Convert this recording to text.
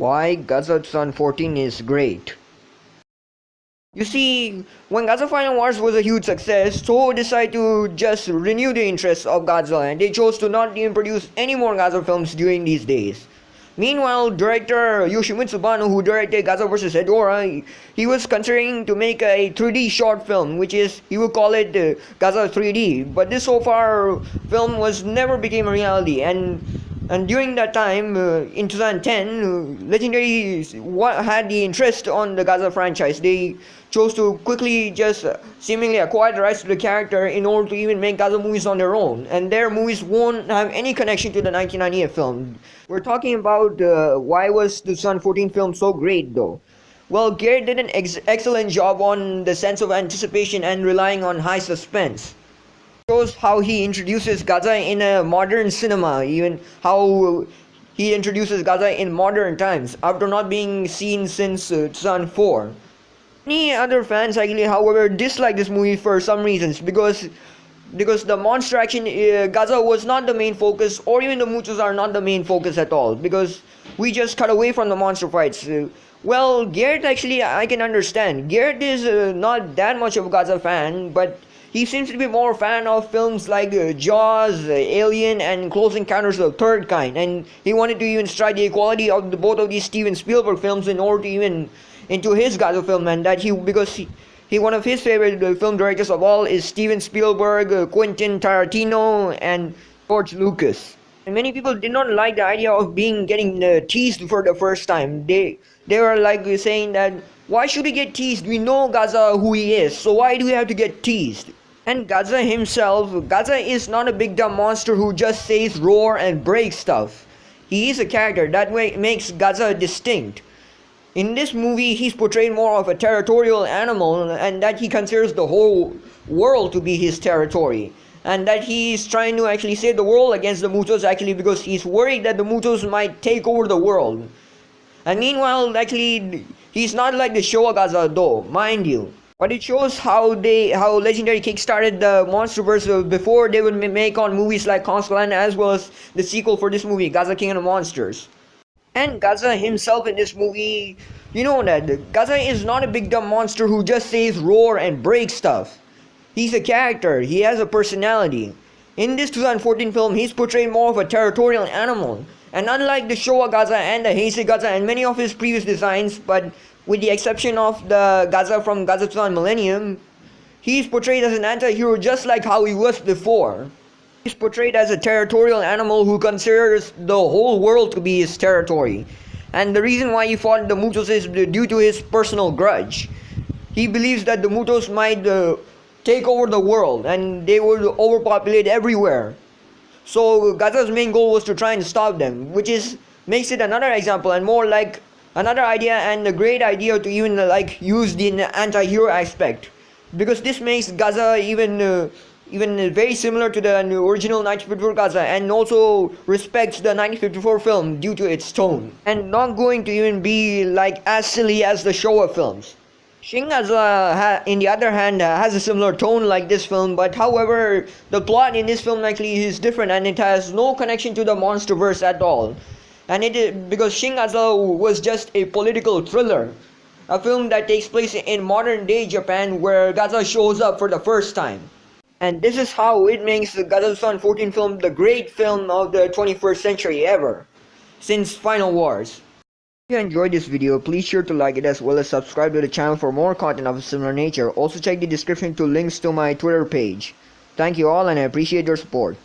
Why Godzilla 2014 is great. You see, when Godzilla Final Wars was a huge success, Toho decided to just renew the interest of Godzilla and they chose to not even produce any more Godzilla films during these days. Meanwhile, director Yoshimitsu Banno, who directed Godzilla vs. Hedorah, he was considering to make a 3D short film, which is, he would call it Godzilla 3D. But this so far film was never became a reality, and during that time, in 2010, Legendary had the interest on the Godzilla franchise. They chose to quickly just seemingly acquire the rights to the character in order to even make Godzilla movies on their own. And their movies won't have any connection to the 1998 film. We're talking about why was the 2014 film so great though? Well, Garrett did an excellent job on the sense of anticipation and relying on high suspense. Shows how he introduces Godzilla in a modern cinema, even how he introduces Godzilla in modern times after not being seen since 2004. Many other fans actually, however, dislike this movie for some reasons because the monster action, Godzilla was not the main focus, or even the Mutos are not the main focus at all, because we just cut away from the monster fights. Well, Garrett actually, I can understand. Garrett is not that much of a Godzilla fan, but he seems to be more a fan of films like Jaws, Alien, and Close Encounters of the Third Kind, and he wanted to even strike the equality of both of these Steven Spielberg films in order to even into his Godzilla film, and that because he one of his favorite film directors of all is Steven Spielberg, Quentin Tarantino, and George Lucas. And many people did not like the idea of getting teased for the first time. They were like saying that, why should we get teased? We know Godzilla who he is, so why do we have to get teased? And Godzilla himself, Godzilla is not a big dumb monster who just says roar and breaks stuff. He is a character that makes Godzilla distinct. In this movie, he's portrayed more of a territorial animal, and that he considers the whole world to be his territory. And that he's trying to actually save the world against the Mutos actually because he's worried that the Mutos might take over the world. And meanwhile, actually, he's not like the Showa Godzilla though, mind you. But it shows how Legendary kickstarted the MonsterVerse before they would make on movies like Constellation as well as the sequel for this movie, Godzilla King of the Monsters. And Godzilla himself in this movie, you know that Godzilla is not a big dumb monster who just says roar and breaks stuff. He's a character, he has a personality. In this 2014 film, he's portrayed more of a territorial animal. And unlike the Showa Godzilla and the Heisei Godzilla and many of his previous designs, but with the exception of the Godzilla from Godzilla 2000 Millennium, he's portrayed as an anti-hero just like how he was before. He's portrayed as a territorial animal who considers the whole world to be his territory. And the reason why he fought the Mutos is due to his personal grudge. He believes that the Mutos might take over the world and they will overpopulate everywhere. So Godzilla's main goal was to try and stop them, which makes it another example and more like another idea and a great idea to even use the anti-hero aspect. Because this makes Godzilla even very similar to the original 1954 Godzilla and also respects the 1954 film due to its tone. And not going to even be as silly as the Showa films. Shin Godzilla, in the other hand, has a similar tone like this film, but however, the plot in this film actually is different and it has no connection to the MonsterVerse at all. And because Shin Godzilla was just a political thriller, a film that takes place in modern day Japan where Godzilla shows up for the first time. And this is how it makes the Godzilla 2014 film the great film of the 21st century ever, since Final Wars. If you enjoyed this video, please sure to like it as well as subscribe to the channel for more content of a similar nature. Also check the description to links to my Twitter page. Thank you all and I appreciate your support.